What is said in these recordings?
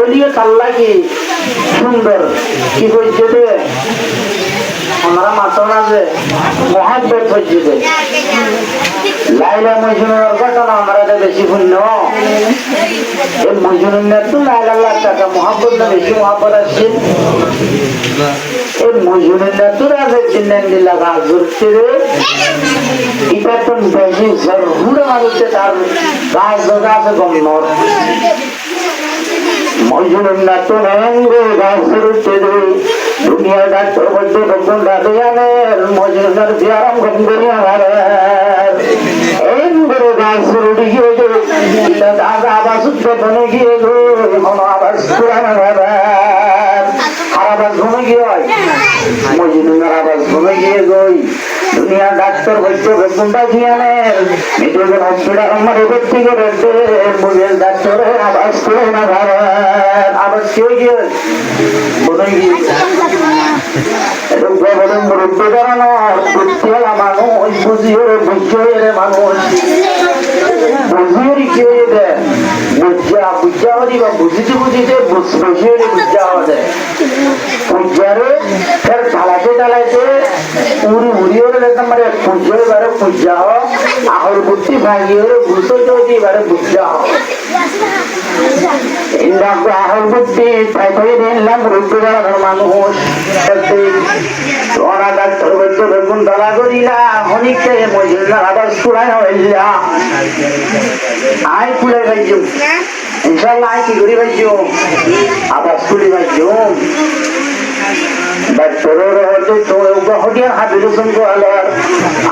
ওলিয়ে কাল্লা কি সুন্দর কি করছে দে আমরা মাত্র না যে মহাব্বত হচ্ছে দে লাইলা মজনুর ঘটনা আমরা বেশি পুণ্য এই মজনুর তো লাইলা টাকা মহাব্বত না বেশি মহাব্বত আছে এই মজনুর তো রাজে চিন্নেন দিলা গাছ ধরছে রে এটা তো বেশি জরুর মানুষে তার গাছ ধরা আছে গম্মর মজনুর না তো রঙে গাছ ধরছে রে দুনিয়া ডাক্তার বলতে ভগবান রাধে জানের মজনুর দিয়ারাম গম্ভীর আমারে এন্দ্র গাছ রুড়ি গিয়ে গো দাদা আবার শুদ্ধ বনে গিয়ে গো এখন আবার পুরানো আবার ঘুমে গিয়ে মজনুর আবার ঘুমে গিয়ে গই দুনিয়া ডাক্তার বলতে ভগবান রাধে জানের মেয়েদের হসপিটাল আমার ভর্তি করে বুঝে ডাক্তারের আবার পুরানো আবার কেউ গিয়ে বনে গিয়ে মানুষ বুঝিয়ে বুঝিয়ে মানুষ বুঝিয়ে কি হয়ে দেয় বুঝা বুঝা হরি বা বুঝিতে বুঝিতে বুঝিয়ে বুঝা হওয়া যায় পূজারে ফের ঢালাইতে ঢালাইতে উড়ি উড়িয়ে দেখতাম মানে পূজা এবারে পূজা হ আহর বুদ্ধি ভাঙিয়ে বুঝতে চলছি এবারে বুঝা হ আহর বুদ্ধি তাই দিলাম রুদ্র মানুষ ওরা ডাক্তার বলতে বেগুন দলা করিলা অনেককে মজুরিলা আবার সুরাই হইলা আয় কুড়ে ভাইজু ইনশাল্লাহ আয় কি করি ভাইজু আবার সুড়ি ভাইজু ডাক্তারের হতে তো হটিয়া হাবির সঙ্গ আলার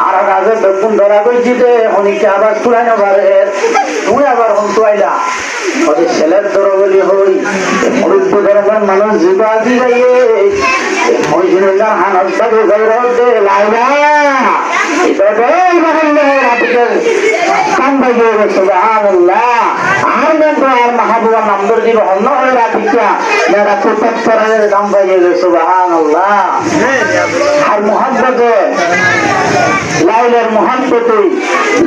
আর আগে বেগুন ধরা করছি যে অনেককে আবার সুরাই নবারে তুই আবার হন্তু আইলা ওদের ছেলের দরবলি হই মরুদ্দ ধরনের মানুষ জীবা দি যাইয়ে মজনুল্লাহ হানস্তাকে গৌরবতে লাইলা এটা বেল মহল্লার হাতিকে কান ভাইয়ে সুবহানাল্লাহ আর তো আর মাহবুবা নম্বর দিব অন্য হয়ে রাখিকা মেরা কুতাব সরায়ের দাম ভাইয়ে সুবহানাল্লাহ আর মুহাব্বতে লাইলার মুহাব্বতে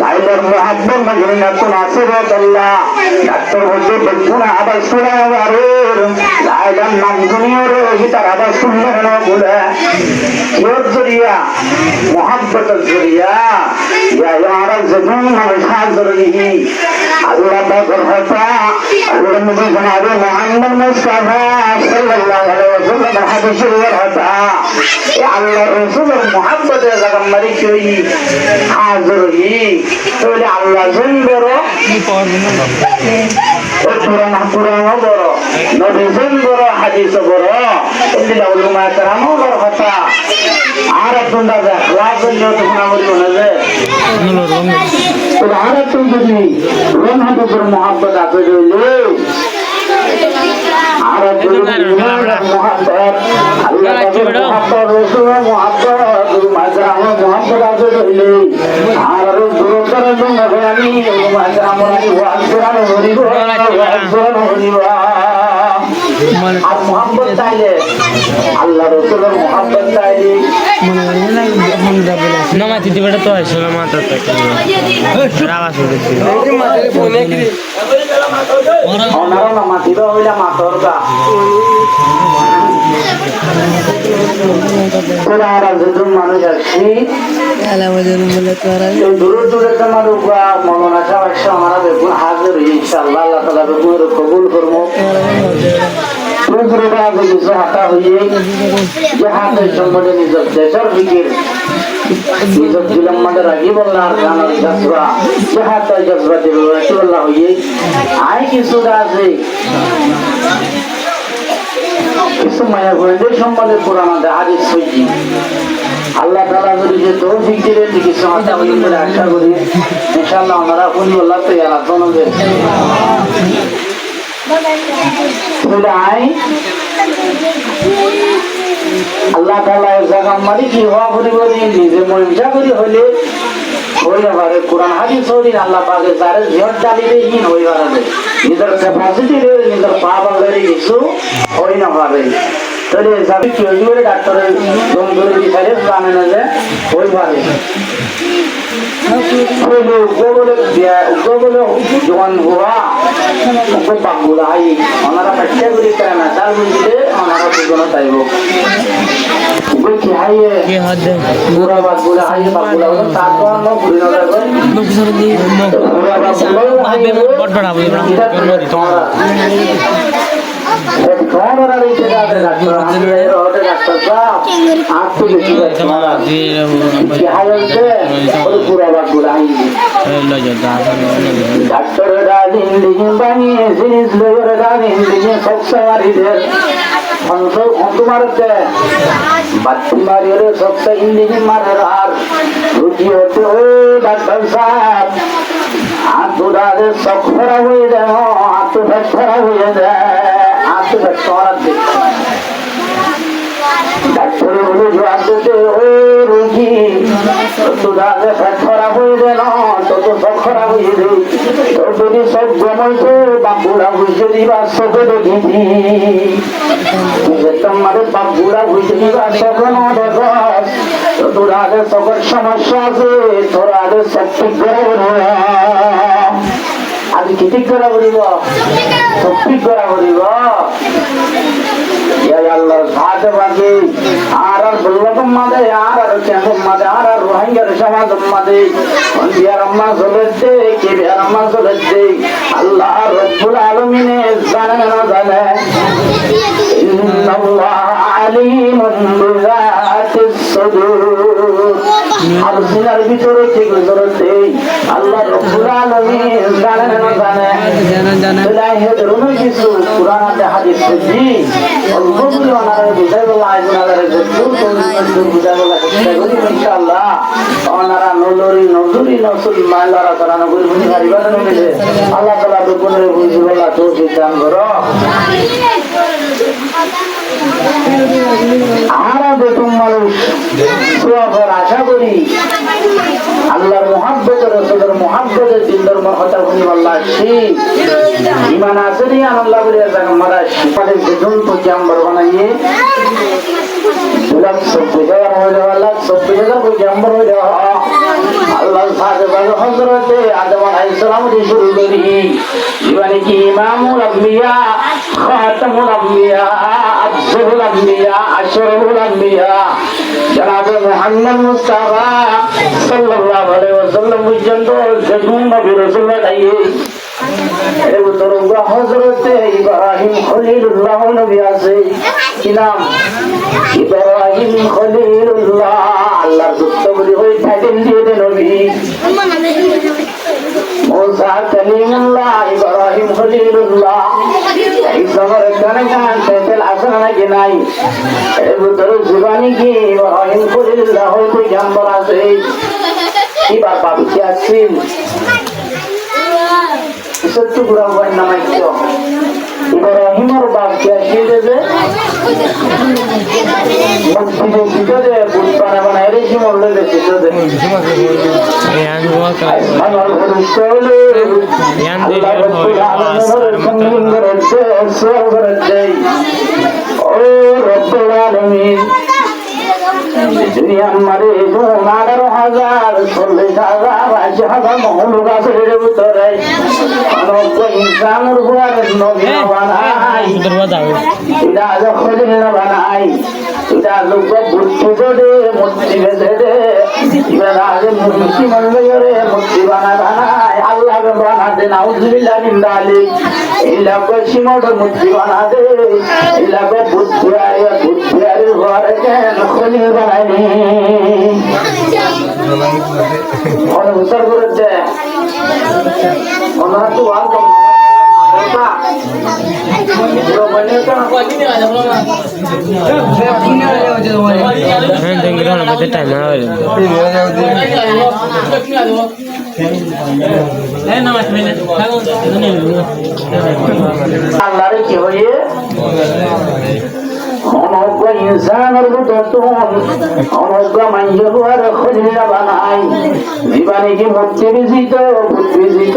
লাইলার মুহাব্বত মজনুল্লাহ নাসিরত আল্লাহ ডাক্তার বলতে দেখুন আবার শোনা আরে লাইলার নাম দুনিয়ার হিতার আবার শুনলে না বলে ইয়োর জরিয়া মুহাব্বতের জরিয়া ইয়া ইয়ারা জবুন মাশাআ জরিহি আল্লাহ পাকের কথা আল্লাহ নবী জনাবে মুহাম্মদ মুস্তাফা সাল্লাল্লাহু আলাইহি ওয়াসাল্লাম হাদিসের কথা এ আল্লাহ রাসূলের মুহাব্বতের জায়গা মারি কই হাজরি তাহলে আল্লাহ জিন্দর কি পড়বে না পুরানা পুরানো বড় নবীন বড় হাদিস বড় এদিকে উলমা کرامও বড় কথা আর তোমরা রাজন্য তোমরা বলি না যে তো আর তোমরা যদি রহমতের মোহাব্বত আছে হইলে আর তোমরা মোহাব্বত আল্লাহ পাকের মোহাব্বত রাসূলের মোহাব্বত উলমা کرامও মোহাব্বত আছে হইলে আর দূরতর জন্য আমি উলমা کرامও ওয়াজ কোরআন হরিব আর মোহাম্মদ চাইলে আল্লাহ রাসূলের মোহাম্মদ চাইলে নামাতি দিবেটা তো আছে না মাথা থেকে আওয়াজ হচ্ছে এই মাথা ফোনে কি ওনারা নামাতি তো হইলা মাতরকা তোরা আর যখন মানুষ আসি আলামজন বলে তোরা এই দূর দূরে তোমার উপা মৌলানা সাহেব আমরা বেগুন হাজির ইনশাআল্লাহ আল্লাহ তাআলা বেগুন কবুল করবো প্রজুরে বাজে কিছু হাতা হইয়ে যে হাতে সম্বন্ধে নিজের দেশের ফিকির নিজের দিলাম মাঠে রাখি বললাম আর গানের জজবা যে হাতে জজবা দেবে রাসূলুল্লাহ হইয়ে আয় কিছু আছে কিছু মায়া গোয়েন্দের সম্বন্ধে কোরআন হাদিস সহি আল্লাহ তাআলা যদি যে তৌফিক দিবেন কিছু হাতে হইয়ে বলে আশা করি ইনশাআল্লাহ আমরা কোন আল্লাহ তৈয়ার আজনবে আল্লাহ তাআলা জায়গা মালিক হওয়া পরিবর্তে নিজে মহিষা করি হইলে হইলে পারে কোরআন হাদিস হইলে আল্লাহ পাকে যারে জিয়র ডালিলে ইন হই পারে নিজের ক্যাপাসিটি রে নিজের পাওয়ারে কিছু হই না পারে তাহলে যাবে কি হইলে ডাক্তারের দম ধরে দিছারে জানে না যে হই পারে জোয়ান হুয়া পাগুলা আই ওনারা বাচ্চা কোনো তাইব বুঝছি হাইয়ে কি হদে পুরা বাদ বলে হাইয়ে বাবুলা বলে তারপর আমরা ঘুরে না যাবে নকশার দি পুরা বাদ বলে হাইয়ে বড় বড় আবু তোমার আর এই জায়গাতে ডাক্তার আমি এর ওটা ডাক্তার সাহেব আজ তো বেশি তোমারা কি হাল হচ্ছে ওই পুরা বাদ বলে হাইয়ে ডাক্তাররা জিন্দিগি বানিয়ে জিনিস লোকেরা জিন্দিগি সব সবারিদের মারতে বাচ্চি মারিয়ে সবটা ইন্দিগি মারার আর রুচি হতে ও ডাক্তার সাহেব আত্মদাদের সব খারাপ হয়ে যায় আত্মদার খারাপ হয়ে যায় আত্মদার সরার দিক ডাক্তারে বলে জবাব দিতে ও রুগী তোদাদের সব খারাপ হয়ে গেল তত সব খারাপ হয়ে যায় তোর যদি সব জমাইছে বাপুরা বুঝে দিবা সবে দেখেছি তোমাদের বাপুরা বুঝে দিবা সবে না দেখ তোরা আগে সবার সমস্যা আছে তোরা আগে সব ঠিক করে বলবো আজ কি ঠিক করে বলিব সব ঠিক করে বলিব আল্লাহর সাথে বাকি আর বললাম মাদে আর কেমন মাদে আর রোহিঙ্গার সমাজ মাদে বিয়ার আম্মা চলেছে কে বিয়ার আম্মা চলেছে আল্লাহ রব্বুল আলামিনে জানে না জানে ইন্নাল্লাহ আলিমুন বিযাতিস সুদূর আর সিনার ভিতরে ঠিক ধরতে আল্লাহ রব্বুল আলামিন জানে না জানে জানে হে ধরুন কিছু কুরআনে হাদিস বুঝি অল্পগুলো আনারে বুঝাই বলা আইনারে যতদূর পর্যন্ত বুঝাই বলা চেষ্টা করি ইনশাআল্লাহ ওনারা নজরি নসুল মাইলারা করানো করি বুঝি হারিবা না মিলে আল্লাহ তাআলা দুপুরে বুঝি বলা তৌফিক দান করো আমরা দেখুন মানুষ সওয়াবের আশা করি আল্লাহর মুহাব্বত রাসূলের মুহাব্বতে দিলদার মহতা হনি আল্লাহ সেই ঈমান আসেনি আল্লাহ বলে জানা মারা শিফাতে বেদুন তো জাম্বার বানাইয়ে লাখ 20000 হয়ে যাওয়া লাখ 20000 को জাম্বার হয়ে যাওয়া আল্লাহ সাথে বলে হযরতে আদম আলাইহিস সালাম থেকে শুরু করি জীবনে কি ইমামুল আম্বিয়া খাতামুল আম্বিয়া আফজলুল আম্বিয়া আশরাফুল আম্বিয়া জনাব মুহাম্মদ মুস্তাফা সাল্লাল্লাহু আলাইহি ওয়াসাল্লাম পর্যন্ত যখন নবী রাসূলুল্লাহ আইয়ে এর উত্তরঙ্গা হযরতে ইব্রাহিম খলিলুল্লাহ নবী আছে কি নাম ইব্রাহিম খলিলুল্লাহ আল্লাহর দূত বলি ওই টাইটেল দিয়ে দেন নবী মুসা কালিমুল্লাহ ইব্রাহিম খলিলুল্লাহ এই সবার কানে কান টাইটেল আছে না কি নাই এর উত্তর জীবনী কি ইব্রাহিম খলিলুল্লাহ হইতে জাম্বর আছে কি বাবা কি আছেন সত্য গুরা হয় নামাইছ ইব্রাহিমের বাপ কে আসিয়ে যে মসজিদে ভিতরে বুট বানায় রেখে মরলে বেশি তো দেখি ইয়ান ওয়া কা আমার ঘরে ইয়ান দিলে হয় ও রব্বুল আলামিন দুনিয়া মারে 18000 40,000 80,000 মহলুক আছে এর ভিতরে অনন্ত ইনসানের উপরে নবী বানাই এটা আজ খলিল না বানাই এটা লোক বুদ্ধি দে মুক্তি দে এটা আজ মুক্তি মনরে মুক্তি বানাই আল্লাহ বানাতে নাউজুবিল্লাহ মিন যালিক ইল্লা কশিমত মুক্তি বানাতে ইল্লা বুদ্ধি আর ঘরে কেন খলিল বানাইনি और उत्तर करते हैं ओनरा तो वाल कम होता जो बने का হ্যাঁ দেখো না মধ্যে টাইম না হইলো আল্লাহ রে কি হইয়ে অনগ্র ইনসানের বুততুন অনগ্র মাইয়ুর খলিল বানাই জীবনে কি মুক্তি বিজিত বুদ্ধিজিত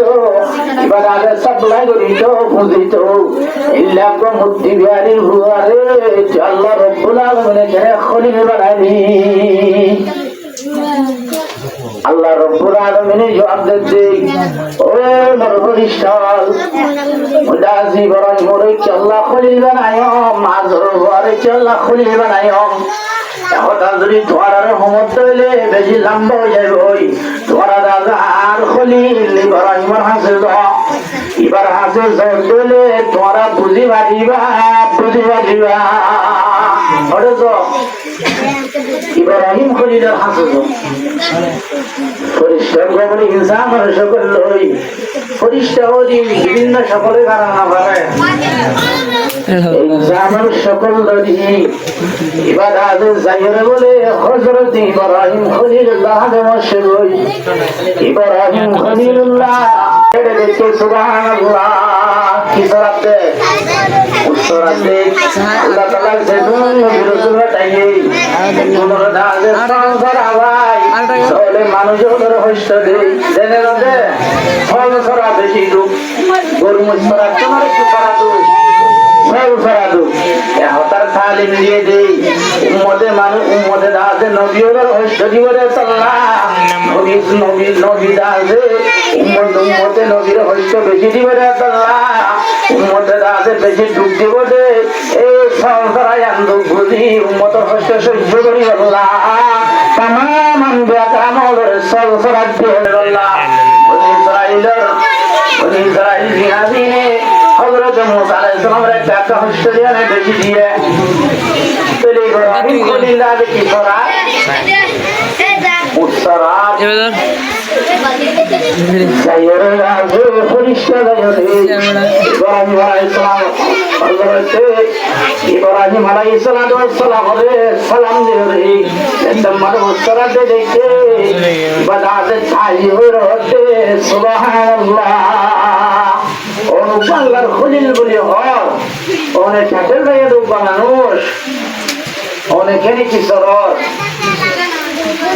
এবার আগে সাপ্লাই করিত বুঝিত ইল্লাহ মুক্তি বিহারি হুয়ারে আল্লাহ রব্বুল আলামিন খলিল বানাইনি আল্লাহ রব্বুল আলামিন জবাব দিতে ও নরপরিষ্কার মুদাজি বরং মরে আল্লাহ খলিল বানায়ো মাজর বরে আল্লাহ খলিল বানায়ো এখন যদি তোমার রহমত হইলে বেশি লম্বা হয়ে যাবে ওই তোমার দাদা আর খলিল ইব্রাহিমের হাসে এবার হাসে চললে তোমরা বুঝি পারিবা ইব্রাহিম খলিলের হাসে পরিষ্কার গোবর ইনসান সকল লই পরিষ্কার বিভিন্ন সকলে ধারণা করে ইনসান সকল লই এবার আজ যাইরে বলে হযরত ইব্রাহিম খলিলুল্লাহ দেমশে লই ইব্রাহিম খলিলুল্লাহ এর দেখে সুবহানাল্লাহ কি সরাতে উত্তরাতে আল্লাহ তাআলা যেন বিরসুল তাইয়ে তোমরা দাজে সরাবাই তাহলে মানুষের হইছে দেনে রদে ফল সরা বেশি দুঃখ গরু মুসরা তোমার কি করা দুঃখ সব সরা দুঃখ এ হতার তালিম দিয়ে দেই উম্মতে দাজে নবীর হইছে জীবনে সাল্লাল্লাহ নবী দাজে উম্মতে নবীর হইছে বেশি জীবনে সাল্লাল্লাহ উম্মতে দাজে বেশি দুঃখ জীবনে এই সংসারায় আনন্দ বুঝি উম্মতের হইছে সহ্য করি আল্লাহ तमाम अंबिया करामोलर सब सराज पे अल्लाह बनी इस्राइल जिनाबी ने हजरत मूसा अलैहि सलाम रे का हस्तिया ने भेज दिए चले इब्राहिम खलीलुल्लाह की सराज उस सराज जायरे आगे फरिश्ता जायरे इब्राहिम अलैहि सलाम हजरत इब्राहिम अलैहि सलाम रे सलाम दे रही तमर उसरा दे देखे बदाते छाई हो रहते सुबहानाल्लाह और उपांगर खलील बोले और ओने ठाकुर रे रूप মানুষ ओने केनी की सरर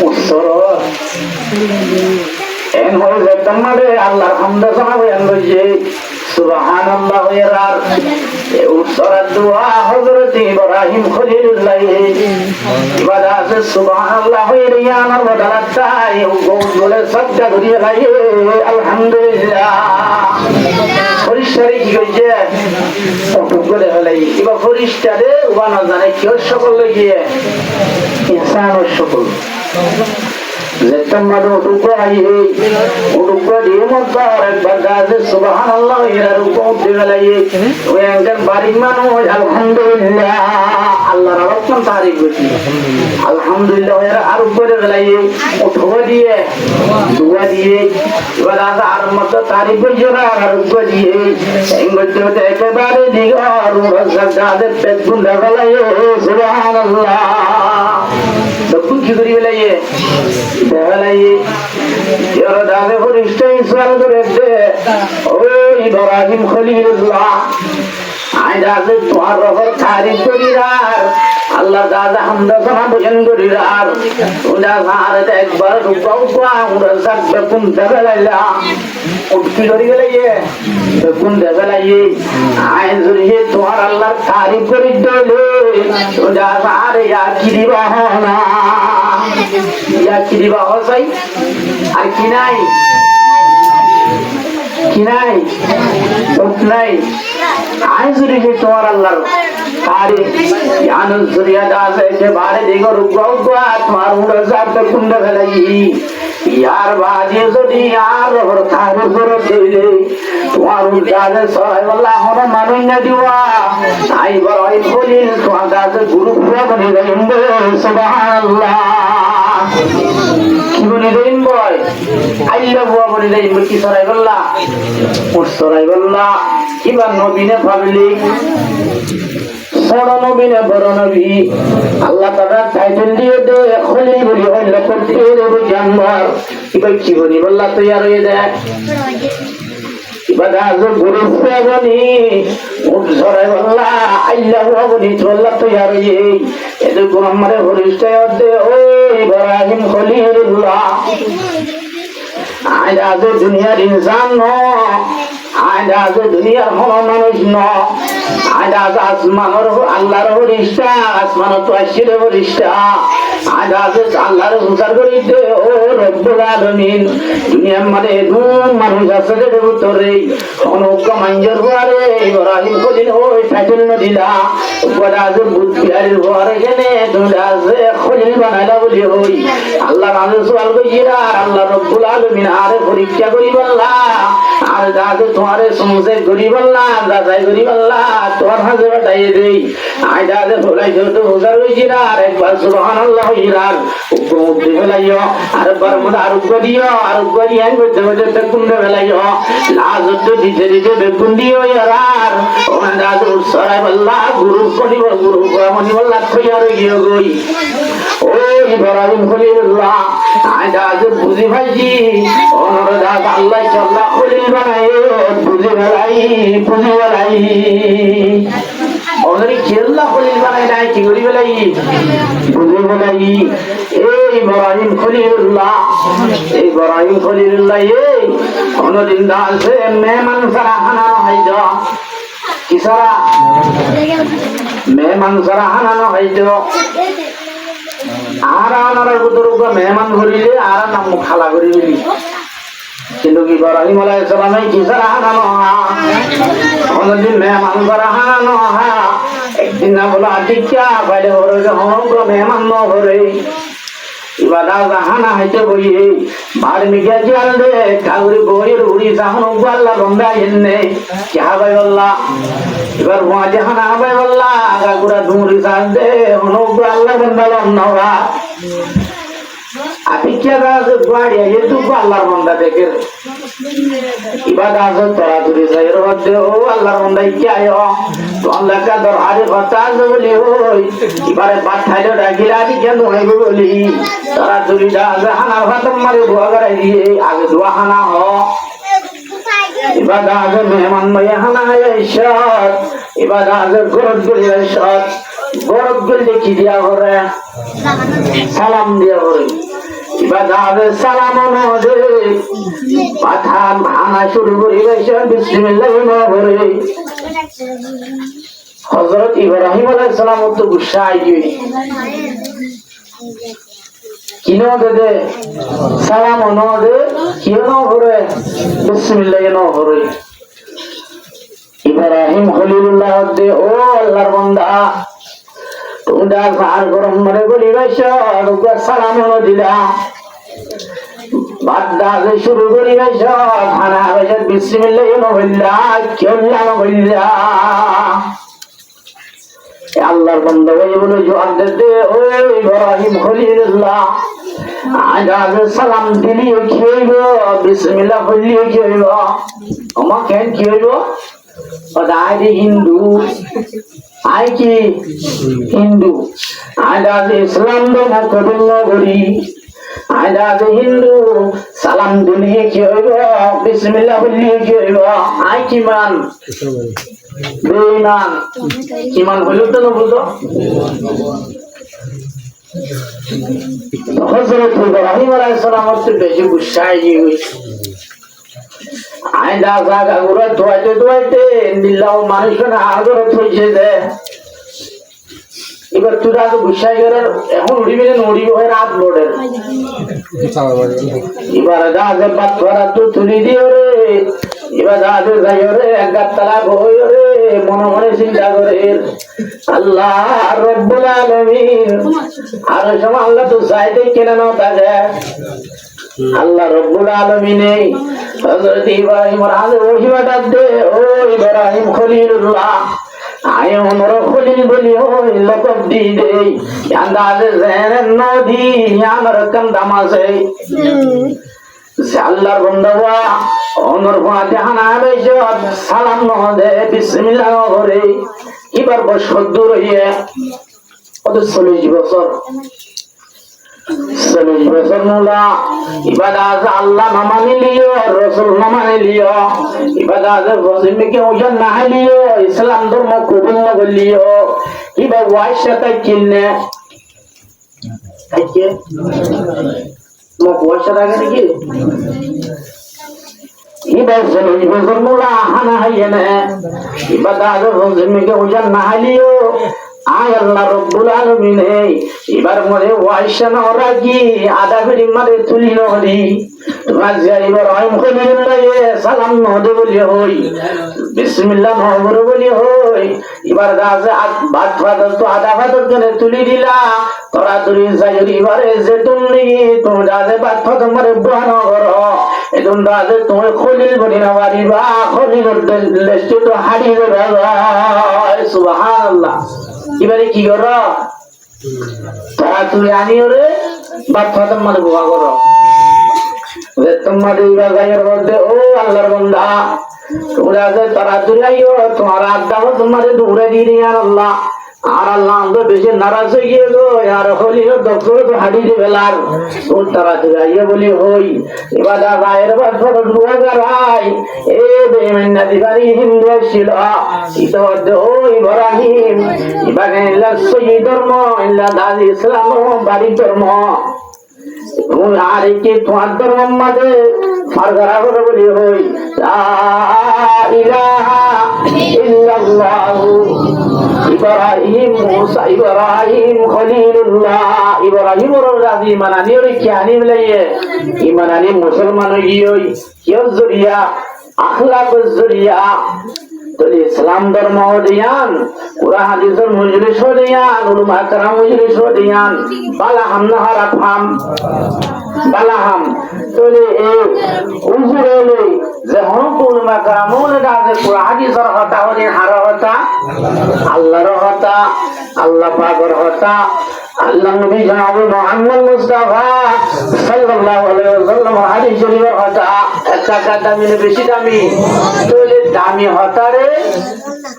उसरर en hol de tamare allah hamda sana bayan loje subhanallah yarar e usara dua hazrat ibrahim khalilullah ibadat subhanallah yariyana wa dalata e gole sabda duriya laye alhamdulillah ফরিস্তারে কি কইছে ওটুক করে হলাই এবার ফরিস্তারে ওবানা জানে কি সকল গিয়ে ইনসান সকল যেতমাদ ওটুক আই ওটুক দিয়ে মত একবার গাজে সুবহানাল্লাহ এর রূপ দিয়ে লাইয়ে ওই একজন বাড়ির মানুষ আলহামদুলিল্লাহ আল্লাহর রহমত তারিফ করছি আলহামদুলিল্লাহ এর আর উপরে লাইয়ে ওঠো দিয়ে দুয়া দিয়ে এবার আর মত তারিফ করছে আর উপরে দিয়ে এই মধ্যে একেবারে দিগার রসাদাদের পেট গুন্ডা লাইয়ে সুবহানাল্লাহ তখন কি করি লাইয়ে দেখালাইয়ে এর দাদে ফরিস্তা ইসরাল করে দে ও ইব্রাহিম খলিলুল্লাহ আই দাদে তোমার রহর তারিফ করিরার আল্লাহ দাদা হামদা সানা ভজন করিরার তোমরা সারে একবার রূপাও আমরা সাকবে কোন দেখালাইলা উঠকি ধরি গেলাইয়ে কোন দেখালাইয়ে আই জুরিয়ে তোমার আল্লাহর তারিফ করি দলে তোমরা সারে ইয়া কি দিবা না ইয়া কি দিবা হসাই আর কি নাই নাই আই জুরিয়ে তোমার আল্লাহর তারিফ জানো জুরিয়া দাসে যে বারে দিগো রূপাও তোমার উড়ে যাবে কোন দেখালাই यार बाजी যদি আর রহর তারিফ করে দিলে তোমার উদারে সহায় আল্লাহ হন মানুষ না দিবা আই বড়ই খলিল তোমার কাছে গুরু পুরা বনে গেলেন সুবহানাল্লাহ কি বনে দেন বয় আল্লাহ বুয়া বনে দেন কি সরাই আল্লাহ উস সরাই আল্লাহ কিবা নবীনে ভাবলি বড় নবী না বড় নবী আল্লাহ তাআলা টাইটেল দিয়ে দে খলিল বলি হইল করতে দেব জানবার এবার কি বলি আল্লাহ তৈয়ার হয়ে যায় এবার আজ গুরু বনি উঠ ধরে আল্লাহ আল্লাহ বলি আল্লাহ তৈয়ার হয়ে এদের কোন আমারে হরিষ্টায় দে ও ইব্রাহিম খলিলুল্লাহ আজ দুনিয়ার ইনসান আইডা আছে দুনিয়ার কোনো মানুষ ন আইডা আছে আসমানের আল্লাহর ফেরেশতা আসমানের তো আসলে ফেরেশতা আইডা আছে আল্লাহর হুসার করিতে ও রব্বুল আলামিন দুনিয়ার মানে ধুম মানুষ আছে রে ভিতরে অনুজ্ঞ মাঞ্জর বারে ইব্রাহিম খলিল ওই ফাইল নদিলা বড় আছে বুদ্ধ বিহারের ঘরে গেলে তুমি আছে খলিল বানাইলা বলি হই আল্লাহ রাজু সওয়াল কইরা আল্লাহ রব্বুল আলামিন আরে পরীক্ষা করি বললা আর যাতে তোমারে সমস্যা করি বললা যাচাই করি বললা তোমার হাতে বাটাই দেই আই যাতে ভোলাই যেহেতু হুজার কইরা আর একবার সুবহানাল্লাহ হইরার উপমুক্তি ফেলাইও আর একবার মনে আরোগ্য দিও আরোগ্য দিয়ে করতে করতে বেকুন্ড ফেলাইও লাজত দিতে দিতে বেকুন দিও আর ওখানে যাতে উৎসরাই বললা গুরু করিব গুরু মনি বললা থইয়ার গিয়ে গই ও ইব্রাহিম খলিলুল্লাহ আই যাতে বুঝি ভাইজি অনুরোধ আল্লাহ সাল্লাহ খলিল বানাই বুঝি বেলাই ওদের খেল্লা খলিল বানাই নাই কি করি বেলাই বুঝি বেলাই এই ইব্রাহিম খলিলুল্লাহ এই কোনদিন দাসে মেহমান সারা হানানো হইত কি সারা মেহমান সারা হানানো হইত আর আনার বুতরুক মেহমান ধরিলে আর নাম খালা করি বলি কিন্তু কি ইব্রাহিম আলাইহিস সালামে কি সারা হানানো কোনদিন মেহমান সারা হানানো একদিন না বলো আটিকা বাইরে হরে হনগ্র মেহমান ন হরে ইবাদা জাহানা হাইতে বই বার মিগা জাল দে কাউরি বইর উড়ি জাহান আল্লাহ বন্দা এনে কি হাবাই আল্লাহ এবার ওয়া জাহানা হাবাই আল্লাহ গাগুড়া দুমরি জাল দে হনগ্র আল্লাহ বন্দা লন্নবা আপিকা দাস বাড়িয়া এতু আল্লাহর বন্দা দেখে ইবাদা আছে তোরা তুই যাইর মধ্যে ও আল্লাহর বন্দা কি আয়ো তো আল্লাহ কা দরবারে কথা বলি ওই এবারে পাঠাইলো ডাকিলা দি কেন হইব বলি তোরা তুই যা জাহানার খতম মারে দোয়া করাই দিয়ে আগে দোয়া হানা হ ইবাদা আছে মেহমান মাইয়া হানা ইশাত ইবাদা আছে গরদ বলি ইশাত গরদ বলি কি দিয়া করে সালাম দিয়া করে ইবাদা আছে সালাম নদে পাঠান ভাঙা শুরু করি বিসমিল্লাহ করে হযরত ইব্রাহিম আলাইহিস সালাম তো গুসা আইগি কিনো দে সালাম নদে কিনো করে বিসমিল্লাহ করে ইব্রাহিম খলিলুল্লাহ দে ও আল্লাহর বান্দা তোমরা সার গরম মরে বলি বাইশো সালাম দিলা বাদদা শুরু করি বাইশো খানা বাইশো বিসমিল্লাহ হইলা কেউল্লাহ হইলা আল্লাহর বান্দা ওই বলে জবাব দিতে ও ইব্রাহিম খলিলুল্লাহ আজ সালাম দিলি কি হইব বিসমিল্লাহ বললি কি হইব আমা কেন কি হইব আরে হিন্দু আই কি হিন্দু আজ ইসলাম ধর্ম কবুল করি আজ হিন্দু সালাম দিলি কি হইব বিসমিল্লাহ বললি কি হইব আই কি মান বেঈমান কিমান হইলো তো বুঝো হযরত ইব্রাহিম আলাইহিস সালাম হচ্ছে বেশি গুসাই হইছে আইদা জায়গা গুলো ধোয়াইতে নিলাও মানুষ না আগরে থইছে যে এবার তুরা তো গুসাই করে এখন উড়িবে না উড়িবে হয় রাত লোডের এবার দাজে বাত করা তো তুলি দিও রে এবার দাজে যাই রে একগাতলা বই রে মনে মনে চিন্তা করে আল্লাহ রব্বুল আলামিন আর সময় আল্লাহ তো চাইতে কেন না তাজে আল্লাহ রব্বুল আলামিনে হযরত ইব্রাহিম আলাইহিস ওহিবাটা দে ও ইব্রাহিম খলিলুল্লাহ আয় ওমর খলিল বলি ওই লকব দি দে আন্দাজে জেন নদী আমার কান্দাম আছে আল্লাহর বান্দা ওমর ফাতে হানা বেজো সালাম ন দে বিসমিল্লাহ করে এবার বছর হইয়া কত 40 বছর 40 বছর মুলা ইবাদত আল্লাহ না মানিলিও রাসূল না মানিলিও ইবাদত বসিমে কে ওজন না হলিও ইসলাম ধর্ম কবুল না করলিও ইবা ওয়াইশাতা কিনে আইকে মো ওয়াইশাতা কি iba selo iba formula hana hayene iba daga rozmi ke ujan nahaliyo ay Allah Rabbul Alamin ibar mone waishana oragi ada bidi mare tulilo hori তোমার যে ইব্রাহিম খলিলুল্লাহ সালাম নদে বলি হই বিসমিল্লাহ নহবর বলি হই এবার দাজে ভাত ফাদর তো আদা ফাদর জনে তুলি দিলা তোরা তুলি যাইরি এবারে যে তুমি দাজে ভাত ফাদর মারে বহানো করো এদম দাজে তুমি খলিল বলি না পারিবা খলিলুর লেস্টে তো হাড়ি রে সুবহানাল্লাহ এবারে কি করো তোরা তুলি আনিও রে ভাত ফাদর মারে বহা করো তোমাদের গায়ের মধ্যে ও আল্লাহর বান্দা তোমরা যে তাড়াতাড়ি আইও তোমার আদাও তোমাদের দৌড়ে দিয়ে আল্লাহ আর আল্লাহ আমাদের বেশি নারাজ হয়ে গিয়ে গো আর হলি ডক্টর তো হাড়ি দিবেলার ও তাড়াতাড়ি আইও বলি হই এবার গায়ের বাদ ফটো দুয়া গারাই এ বেমেন্না দিবারি হিন্দু ছিল ইতোদ ও ইব্রাহিম ইবানে ইল্লা সয়্যিদ ধর্ম ইল্লা দাদি ইসলাম বাড়ি ধর্ম আর কি তোমার ধর্ম মাঝে ফারগারা করে বলি হই লা ইলাহা ইল্লাল্লাহ ইব্রাহিম মুসা ইব্রাহিম খলিলুল্লাহ ইব্রাহিম রাজি মানানি রে কিয়ানি বলে ইমানানি মুসলমান হই কিয় জরিয়া আখলাক জরিয়া তো ইসলাম ধর্ম দিয়ান কুরআন হাদিসের মজলিস দিয়ান উলামা کرام মজলিস দিয়ান বালাহাম নাহারা ফাম বালাহাম তোলে এই উজুরে যে হন উলামা کرام দাজে কুরআন হাদিসের কথা হদিন হারা হতা আল্লাহর হতা আল্লাহ পাকের হতা আল্লাহ নবী জনাব মুহাম্মদ মুস্তাফা সাল্লাল্লাহু আলাইহি ওয়াসাল্লাম হাদিস শরীফের হতা একটা দামি বেশি দামি তোলে দামি হতারে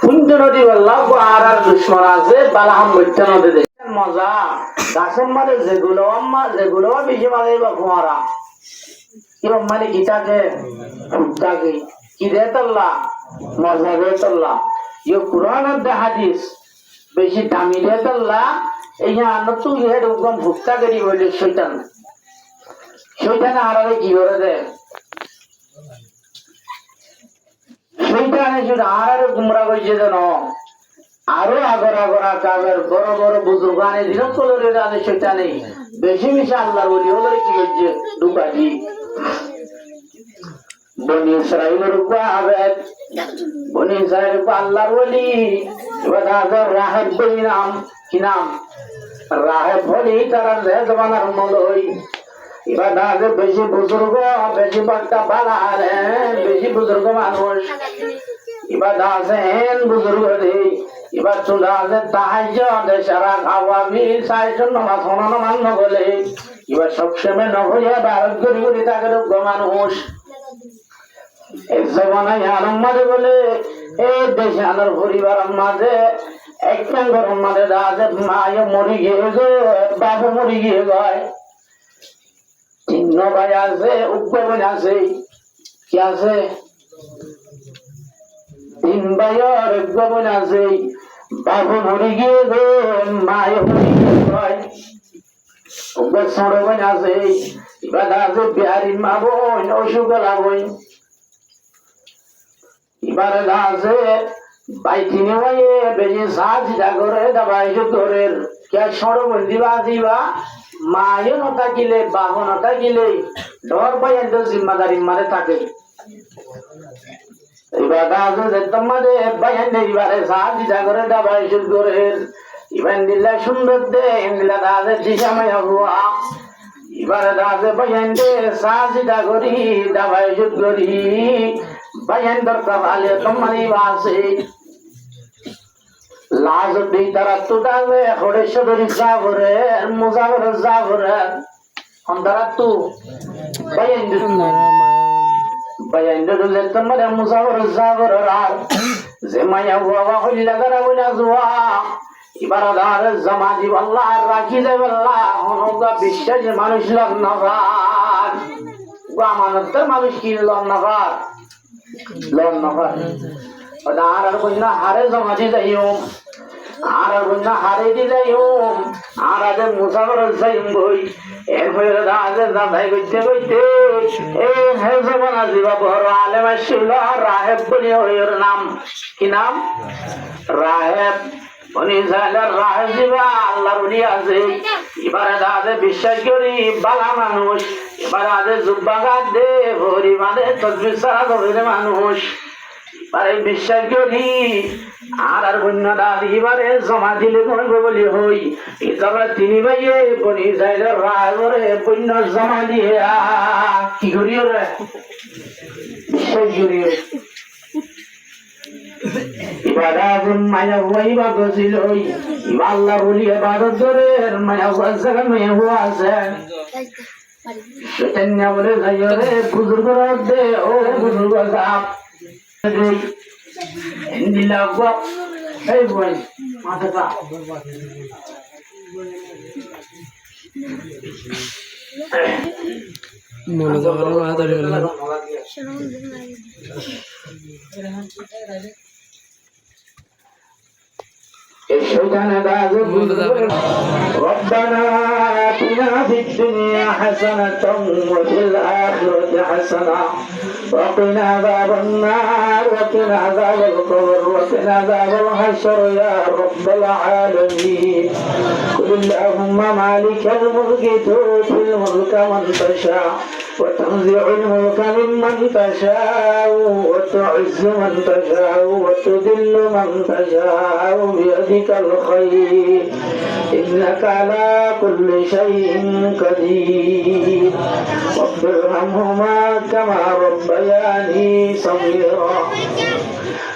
কুঞ্জ নদী আল্লাহ আর দুশমন আছে বালাহাম বৈত্য নদী দেখেন মজা দাসম মানে যেগুলো বেশি মানে বা কুমারা কিরম মানে গীতাকে ফুটটাকে কি দেতাল্লাহ মজা দেতাল্লাহ ইয়ে কুরআন আর হাদিস বেশি দামি দেতাল্লাহ এই আনতু ইহে একদম ভুক্তা করি বলে শয়তান আর কি করে দেয় শয়তানে শুধু আর গুমরা করছে যেন আরো আগরা কাবের বড় বড় বুজুর্গানে দিন কলরে রানে শয়তানে বেশি বেশি আল্লাহর বলি হলো কি করছে দুবাজি বনি ইসরাইলের আবেদ বনি ইসরাইল আল্লাহর বলি এবার রাহেব বলি নাম কি নাম রাহেব বলি তারা জমানার মলই এবার দাদা বেশি বুজুর্গ বেশি বাচ্চা বালা বেশি বুজুর্গ মানুষ এবার দাসে হেন বুজুর্গ দেই এবার চুলা আছে তাহাজ্জুদ সারা আওয়ামী সাইজন নামাজ হনানো মান্য বলে এবার সবসময় নহইয়া ভারত গরি গরি তাকে মানুষ এই জমানায় আনন্দ মাঝে বলে এই দেশে আনার পরিবার মাঝে এক নম্বর মাঝে দাদা মায়ে মরি গিয়ে বাবু মরি গিয়ে গয় তিন ভাই আছে উপবন আছে কি আছে তিন ভাইয়ের উপবন আছে বাবু মরে গিয়ে গো মায়ে মরে গিয়ে উপর সরবন আছে এবার আছে বিহারি মা বোন অসুগলা বই এবার আছে বাইতিনে ভাইয়ে বেজে সাজিদা করে দাবাই করে কে সরবন দিবা দিবা মায়ে নতা গিলে বাবু নতা গিলে ডর পাইন তো জিম্মাদারি মারে থাকে এবার আছে তোমাদের বাইন এবারে সাজিদা করে দাবাই করে ইবান দিল্লা সুন্দর দে ইন্দিলা দাদে দিশাময় হুয়া এবারে দাদে বাইন দে সাজিদা করি দাবাই করি বাইন দরকার আলে তোমারি বাসে লাজ দেই তারা তো দাবে হড়েশ্বরী যাবরে মুজাবর যাবরে হন্দারা তো বাইন দিলে তোমার মুজাবর যাবর আর যে মায়া বাবা হইলা গরা বইলা জুয়া এবার দার জামাজি আল্লাহ রাখি দে আল্লাহ হনগা বিশ্বাস মানুষ লাগ নগার আমানত মানুষ কি লন নগার আর কইনা হারে জামাজি যাইও আর বন্য হারে দিলাই হোম আর আদের মুসাফর যাইম বই এরপরে রাজের দাদাই কইতে কইতে এই হে জবান আজিবা বড় আলেম আসছিল রাহেব বলি ওর নাম কি নাম রাহেব উনি জানেন রাহেব জিবা আল্লাহর উনি আছে এবারে দাদে বিশ্বাস করি বালা মানুষ এবারে আদের জুব্বাগাত দে ভরি মানে তসবির সারা ধরে মানুষ আরে বিশ্বাস করি আর বন্য দাদি এবারে জমা দিলে মনে বলি হই এবারে তিনি ভাইয়ে বনি যাইলে রায়রে বন্য জমা দিয়ে কি করিও রে বিশ্বাস করিও ইবাদা মায়া হইবা গছিল ইবা আল্লাহ বলি ইবাদত করে মায়া জায়গা মেয়ে হওয়া আছে সেটা বলে যাইও রে বুজুর্গ দে ও বুজুর্গ সাহেব এই বই মাথাটা মনে যাওয়ার মাথা ধরে গেল ربنا آتنا في الدنيا حسنة وفي الآخرة حسنة وقنا عذاب النار وقنا عذاب القبر وقنا عذاب الحشر يا رب العالمين قل اللهم مالك الملك تؤتي الملك من تشاء وتنزع الملك ممن تشاء وتعز من تشاء وتذل من تشاء بيدك الخير إنك على كل شيء قدير رب ارحمهما كما ربياني صغيرا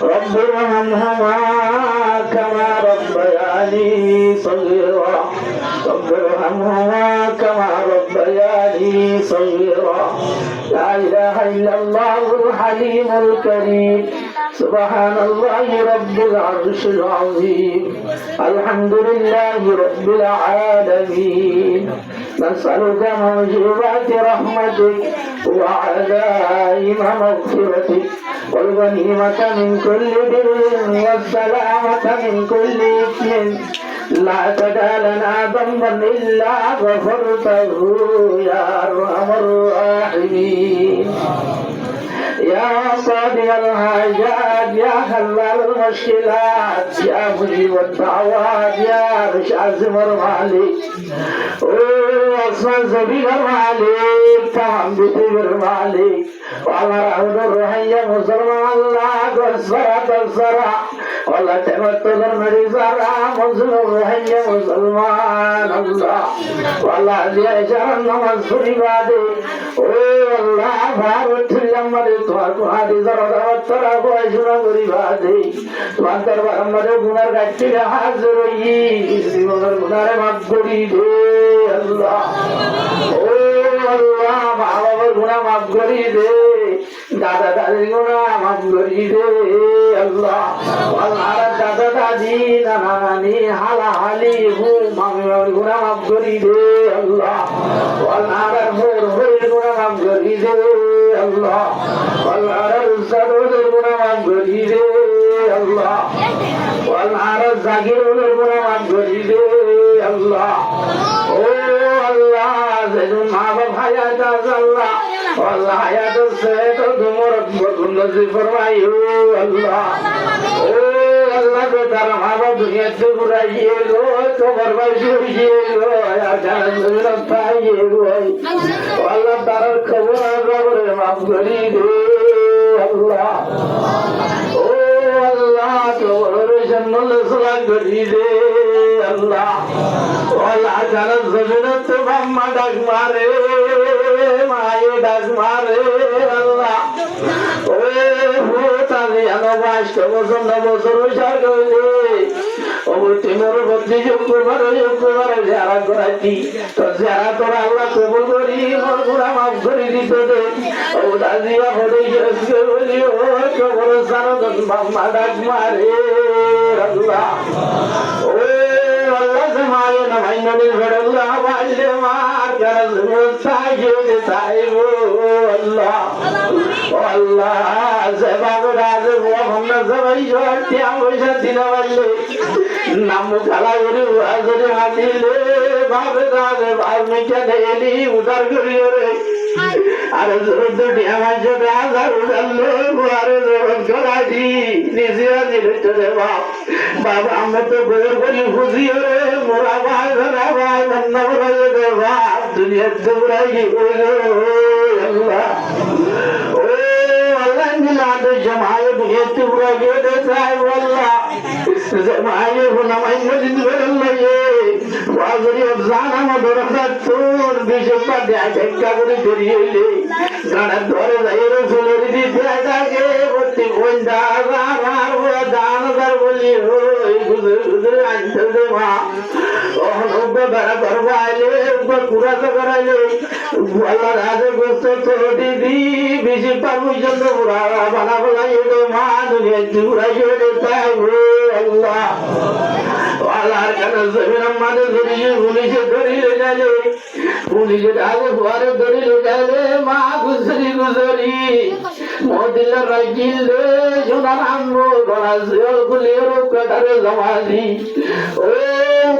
رب ارحمهما كما ربياني صغيرا رب ارحمهما كما ربياني صغيرا لا إله إلا الله الحليم الكريم سبحان الله رب العرش العظيم الحمد لله رب العالمين نسألك موجبات رحمتك وعزائم مغفرتك والغنيمة من كل بر والسلامة من كل إثم لا تدع لنا ذنبا إلا غفرته يا أرحم الراحمين يا قاضي الحاجات يا حلال المشكلات يا مجيب الدعوات يا عزم المالك وأصلا سبيل المالك تمام بطيب المالك وعلى رحمة الرحية مسلم الله والصلاة والسلام والله تمتد المريزارة مسلم الرحية مسلمان الله والله عزيز شرم نمسر عبادي والله فارت لمن তোমার যারা পড়াশোনা করি বাদে তোমার দরবার আমাদের গুনার কাছে হাজির হই জীবনের গুনারে মাফ করি দে আল্লাহ ও আল্লাহ মা বাবার গুনাহ মাফ করি দে দাদা দাদির গুনাহ মাফ করি দে আল্লাহ আল্লাহ দাদা দাদি নানা নানি হালা হালি হু মামি বাবার গুনাহ মাফ করি দে আল্লাহ আল্লাহ মোর হয়ে গুনাহ মাফ করি দে আল্লাহ আল্লাহ রুসাদ ওদের গুনাহ মাফ করি দে আল্লাহ আল্লাহ জাকির ওদের গুনাহ মাফ করি দে আল্লাহ ও আল্লাহ যেন মা বাবা হায়াত আছে আল্লাহ আল্লাহ হায়াত সে তো তোমার বন্ধু ফরমাইও আল্লাহ ও আল্লাহ তো তার মা বাবা দুনিয়াতে ঘুরাইয়ে গো তোমার বাড়ি হইয়ে গো আর জানেন না পাইয়ে গো আল্লাহ তার খবর খবরে মাফ করি দে আল্লাহ ও আল্লাহ তোর জন্নল সালাম করি দে আল্লাহ আল্লাহ জানার জমিনত বাম্মা ডাক মারে মায়ে ডাক মারে আল্লাহ ও তাহলে আনো 22 বছর 9 বছর উসার কইলে ও তোমার বদ্দি শুক্রবার যারা করাইতি তো যারা তোর আল্লাহ কবুল করি মোর গুনাহ মাফ করে দিত দে ও দাদিয়া বলে গেছে বলি ও কবর সারদন বাম্মা ডাক মারে আল্লাহ ও আল্লাহ জমায়ে না ভাইনানি আল্লাহ বাজে মার গরজ মুস্তাজে তাইবো আল্লাহ ও আল্লাহ জবাব রাজ ও আমরা সবাই জোর তিয়া পয়সা দিনা বললে নাম খেলা করে বাজারে হাঁটিলে ভাবে দাঁড়ে ভাব মিঠা এলি উদার করিও রে আরে দুটি আমার সাথে আধার উঠালো আরে জোর করাছি নিজে আজি রে বাপ বাবা আমরা তো বের করি খুঁজিও রে মোরা ভাই ধরা ভাই বন্ধ করে দে বাপ দুনিয়ার তোমরা কি বললো আল্লাহ ও আল্লাহ মিলাদ জমায়ে দুনিয়া তোমরা গেলে সাহেব আল্লাহ জমায়ে হুনামাই মজিদ বললে ওয়াজরি আফজানা মদরসা তোর বিশপা দেয় একটা করে ধরিয়েলে গানা ধরে যাই রসুলের দিতে থাকে বলতে বন্ধা আমার দানদার বলি ওই গুজর গুজর আনতে দে মা ওহন উব্বা বেড়া করবাইলে উব্বা কুড়াতে করাইলে আল্লাহ রাজে গোস্ত তোর দিদি বিশপা পর্যন্ত পুরা বানাবো লাগে মা দুনিয়া চুরাইয়ে তাই আল্লাহ আল্লাহর কাছে জমিন আমাদের ধরিয়ে পুলিশে ধরিয়ে গেলে পুলিশের আগে ঘরে ধরিয়ে গেলে মা গুজরি গুজরি মদিল্লা রাখিল রে সোনার আম্মু গলা গুলিয়ে কাটারে জমালি ও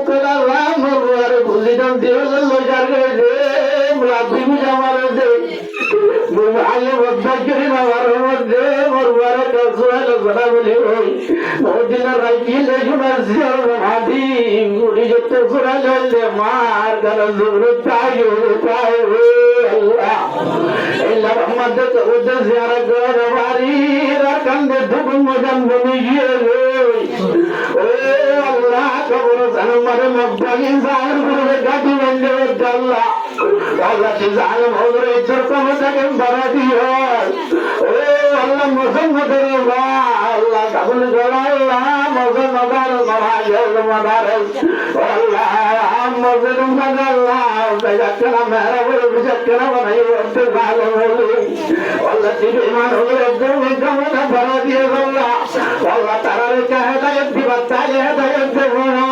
কাটা রাম ঘরে বুঝিতাম দিয়ে লজার রে লাভি বুঝামার দে আগে বদ্ধ করি না বারের মধ্যে মোর বারে কাজুয়ালে জড়া বলি ওই মদিনা রাখিল রে সোনার জিয়ার মাটি গুড়ি যেতে ঘুরালে মার গান জুড়ে তাই আল্লাহ এলা রহমত তো উদ্দে জিয়ারা গর বাড়ি রাকান্দে ধুম মজান বনি গিয়ে ও আল্লাহ কবর জানমারে মগদাগি জাহির করে গাদি বন্ধে আল্লাহ আল্লাহ কি জানেন হযরে ইজ্জত কমতাকে বাড়াতি হয় ও আল্লাহ মুহাম্মদের আল্লাহ কাবুল করা আল্লাহ মগন মদার মারাজল মদার আল্লাহ মগন মদার আল্লাহ বেজাকনা মেরা বলে বেজাকনা বানাই ওতে ভালো বলে আল্লাহ দিবে মান হলো একদম কামনা বাড়াতি আল্লাহ আল্লাহ তারারে হেদায়েত দিবা তাই হেদায়েত দেবো না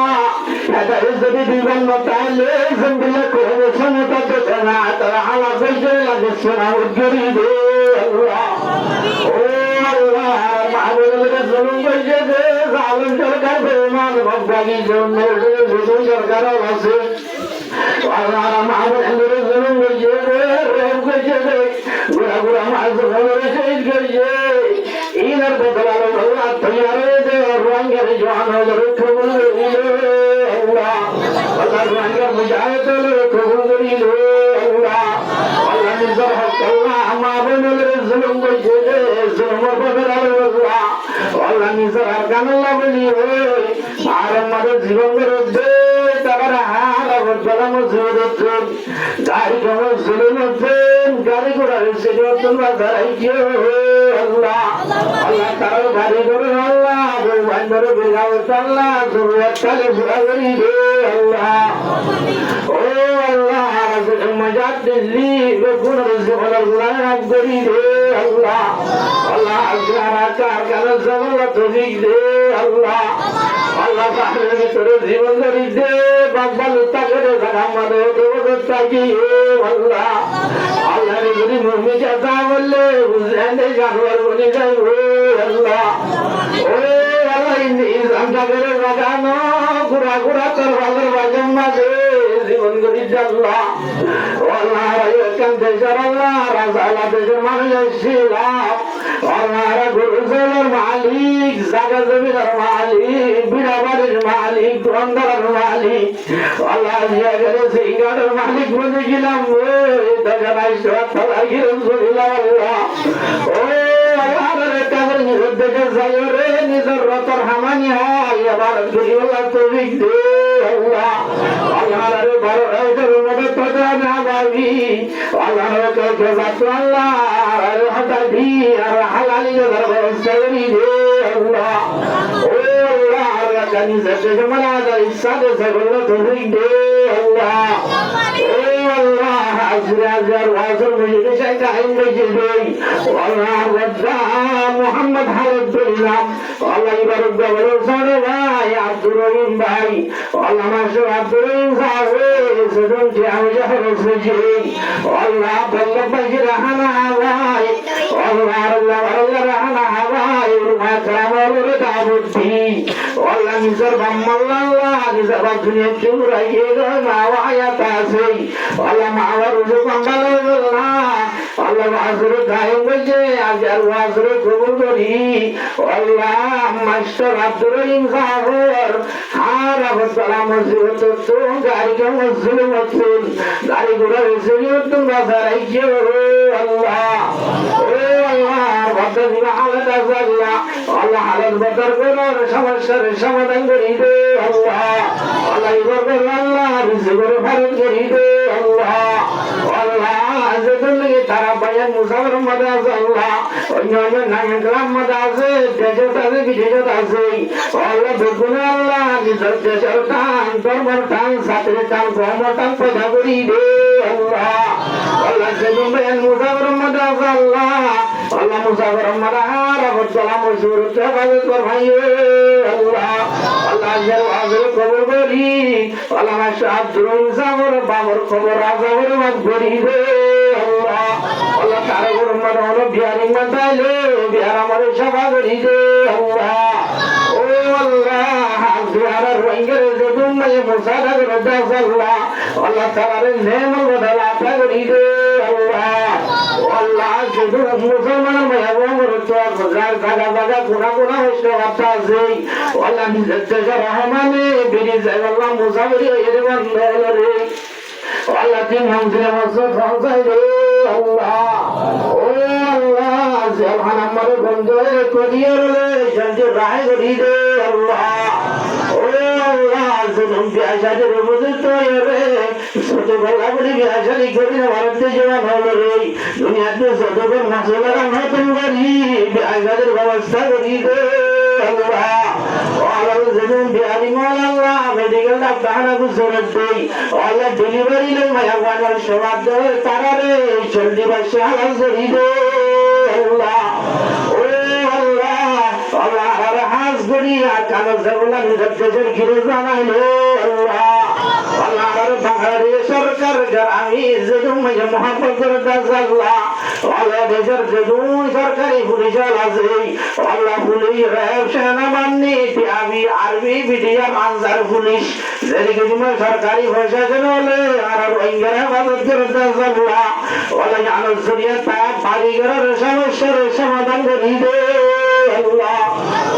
হেদায়েত যদি দিবেন না তাহলে জঙ্গলে কোনে সমতা দেবে না তারা আলা বইতে লাগে সোনা উদ্গরি দে আল্লাহ ও আল্লাহ মাহবুবের জুলুম বইছে দে জালিম সরকার বেঈমান ভগবাগী জন্য জুলুম সরকার আছে আল্লাহ মাহবুবের জুলুম বইছে দে রেম কইছে দে গুরা গুরা মাহবুবের শহীদ কইছে ইনার বদলা আল্লাহ তৈয়ারে দে রঙের জওয়ান হলো কবুল আল্লাহ আল্লাহ রঙের মুজাহিদ কবুল করিল আল্লাহ আল্লাহ নিজার হক আল্লাহ মাহবুবের জুলুম বইছে দে জুলুমের বদলা আল্লাহ আল্লাহ নিজার গান আল্লাহ বলি আর আমাদের জীবনের দে তারা হাল বদলা মজুদ গাড়ি কোন জুলুম দেন গাড়ি ঘোড়া সেটা তোমরা দাঁড়াইছো আল্লাহ আল্লাহ তার গাড়ি করে আল্লাহ বন্ধর বেগাও আল্লাহ জরুরত কালে পুরা করি দে আল্লাহ ও আল্লাহ মজাত দিল্লি বেগুন রসুল আল্লাহ করি দে আল্লাহ আল্লাহ আজরা চার কাল জবল তৌফিক দে আল্লাহ আল্লাহ তাআলার ভিতরে জীবন ধরি দে বাবা লুতা করে আমাদের দেবতা কি আল্লাহ আল্লাহ রে যদি মুমিন জাতা বললে বুঝেন জানোয়ার বনে যাই আল্লাহ ও আল্লাহ ইনসান করে লাগানো গুড়া গুড়া তোর ভালোর বাজম মাঝে জীবন ধরি আল্লাহ আল্লাহ এখান থেকে আল্লাহ রাজা আল্লাহ দেশের মানুষ ছিল আল্লাহ গুরুজলের মালিক জাগা জমিনের মালিক বিড়া বাড়ির মালিক ধন্দরের মালিক আল্লাহ জিয়াগের সিংহারের মালিক বলে গেলাম জানাই সত্তা গিরম করিলাম আল্লাহ ও আল্লাহ রে কাদের দেখে যাই রে নিজের রতর হামানি হয় আবার গরিবলা তৌফিক দে আল্লাহ আল্লাহ রে বড় এর মধ্যে তোরা না ভাবি আল্লাহ রে কে বাত আল্লাহ আর হতা দি আর হালালি ব্যবস্থা করি দে আল্লাহ ও আল্লাহ রাকানি সাথে মানাদা ইসাদে সগল তৌফিক দে আল্লাহ ও আল্লাহ আজরাজার ওয়াজর মুজিবে শাইখা ইনবে দেই আল্লাহ ওয়াদা মুহাম্মদ হাবিবুল্লাহ আল্লাহ ইবারক বড় সরে ভাই আব্দুর রহিম ভাই আল্লাহ মাশা আব্দুর রহিম সাহেব সুদন কি আমি হরসজি আল্লাহ বল্লভ ভাই রাহানা ভাই আল্লাহ আল্লাহ রাহানা ভাই মা কামর দাবতি আল্লাহ নিজের বাম্মাল্লাহ নিজের বাপ দুনিয়া চুরাইয়ে গয় মা আয়াত আছে আল্লাহ মা রুজু বাম্মাল না আল্লাহ ওয়াজরে গায়ে বসে আজার ওয়াজরে কবুল করি আল্লাহ মাস্টার আব্দুর রহিম সাহেব আর সালাম মসজিদ তো গাড়ি কে মসজিদ মসজিদ গাড়ি ঘোড়া মসজিদ তো বাজারাইছে আল্লাহ ও আল্লাহ বদর দিবা হালাত আল্লাহ আল্লাহ হালাত বদর করার সমস্যার সমাধান করি দে আল্লাহ আল্লাহ ইবর আল্লাহ রিজিক করে ভারত করি দে আল্লাহ আল্লাহ আজকে তারা বায়ান মুসাফর মাদাস আল্লাহ অন্য অন্য নামের গ্রাম মাদাস দেশে তাদের বিদেশে আছে আল্লাহ দেখুন আল্লাহ নিজের দেশের টান ধর্মের টান সাথে টান ধর্মের টান পয়দা করি দে আল্লাহ আল্লাহ দেখুন বায়ান মুসাফর মাদাস আল্লাহ আল্লাহ মুসাফর মাদার আবার সালাম মসজিদ হেফাজত কর ভাই আল্লাহ আল্লাহ আজের আজের খবর করি আল্লাহ আব্দুল ইনসাফর বাবর খবর রাজাবর মত করি দে আল্লাহ আল্লাহ তার গুরুমার হলো বিহারি মাতাইলে বিহার আমার সভা করি দে আল্লাহ ও আল্লাহ বিহারের রঙের যে দুনিয়া মুসাদা করে দাস আল্লাহ আল্লাহ তাআলার নেমল বদল আতা করি দে আল্লাহ আল্লাহ শুধু মুসলমান ভাইবোনের তো জায়গা জায়গা কোনা কোনা হইছে কথা আছে আল্লাহ নিজের দেশে রহমানে বিনি যায় আল্লাহ মুসাফির হয়ে বন্ধ রে আল্লাহ তিন মঞ্জিলে মসজিদ পৌঁছাই রে আল্লাহ ও আল্লাহ জাহান আমার বন্ধ করিয়ে রে জলদি রায় করি দে আল্লাহ ও আল্লাহ জুলুম বিয়াশাদের মজুদ রে ছোট গলা বলি বিয়াশারি করি না ভারতে জীবন হলো রে দুনিয়াতে ছোট করে মাসলারা নতুন করি বিয়াশাদের ব্যবস্থা করি দে আল্লাহ আল্লাহ জুলুম বিয়ারি মাল আল্লাহ মেডিকেল ডাক্তার গুজরাত দেই আল্লাহ ডেলিভারি লই মায়া ওয়ানার সমাদ তারা রে জলদি বাসা হালাল করি দে আল্লাহ ও আল্লাহ আল্লাহ আর হাজ করি আর কানো জবলা নিজের দেশের ঘিরে জানাইলো আল্লাহ আল্লাহ আর বাংলাদেশ সরকার আমি যেদুম মহাপত করে দাস আল্লাহ আল্লাহ দেশের যেদুম সরকারি পুলিশ আছে আল্লাহ পুলিশ র্যাব সেনাবাহিনী আমি আর্মি বিডিআর আনসার পুলিশ যেদিকে সরকারি প্রশাসন হলে আর রোহিঙ্গার হেফাজত করে দাস আল্লাহ আল্লাহ জানার জরিয়া তা বাড়িঘরের সমস্যার সমাধান করি দে আল্লাহ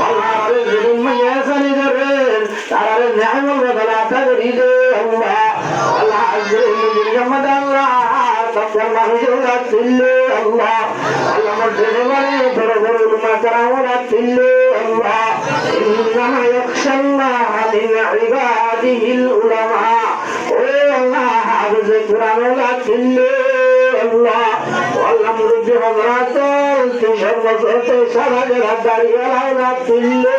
আল্লাহ রে যেদিন মাইয়া সানি ধরে তার নেমল বদল আতা করি দে আল্লাহ আল্লাহ আজকে নির্গমদ আল্লাহ তখন মানুষের রাখছিলে আল্লাহ আল্লাহ মর্যাদা মানে বড় বড় উলমা কেরামরা ছিলে আল্লাহ ইন্নামা ইয়াখশাল্লাহ মিন ইবাদিহিল উলামা ও আল্লাহ হাফেজ কুরআন ওলা ছিলে আল্লাহ আল্লাহ মুরব্বি হযরত কিশোর বছরতে সারা যারা দাঁড়িয়ে আল্লাহ ছিলে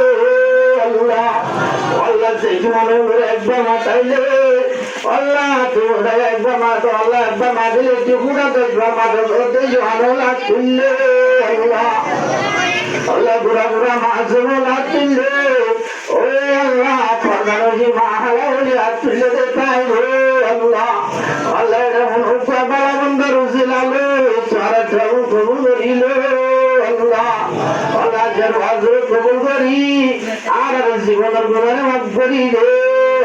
আল্লাহ আল্লাহ সেই জীবনে একবার মাতাইলে আল্লাহ তোমরা একবার মাতো আল্লাহ একবার মাদিলে ত্রিপুরা একবার মাতো ওতে জোয়ানোলা তুললে আল্লাহ আল্লাহ বুড়া বুড়া মাসুমোলা তুললে ও আল্লাহ ফরমানি মাহালাউলি তুললে দেখাই ও আল্লাহ আল্লাহ রহমান উপা বালা বন্দর উজিলালে সারা জাগু কবুল করিলে আল্লাহ আল্লাহ দরওয়াজে কবুল করি আর জীবনের গুনাহে মাফ করি রে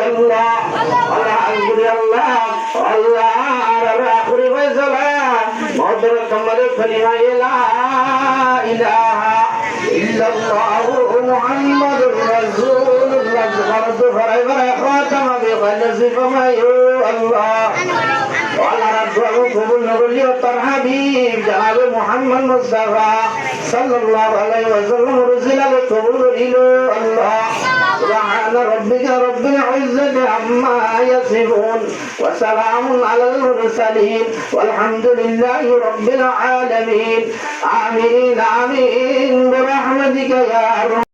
আল্লাহ আল্লাহ আল্লাহ আল্লাহ আর আখরি ফয়সালা মওদুর তোমারে কলিমা লা ইলাহা ইল্লাল্লাহু মুহাম্মাদুর রাসূলুল্লাহ জবারতু ফরাইবারা খাতামা বিখালসি ফামায়ু আল্লাহ ওয়ালা রাব্বু কবুল নবী ও তার হাবিব জনাব মুহাম্মদ মুস্তাফা সাল্লাল্লাহু আলাইহি ওয়াসাল্লাম রসুলালে কবুল করিলো আল্লাহ سبحان ربك رب العزة عما يصفون وسلام على المرسلين والحمد لله رب العالمين آمين آمين برحمتك يا رب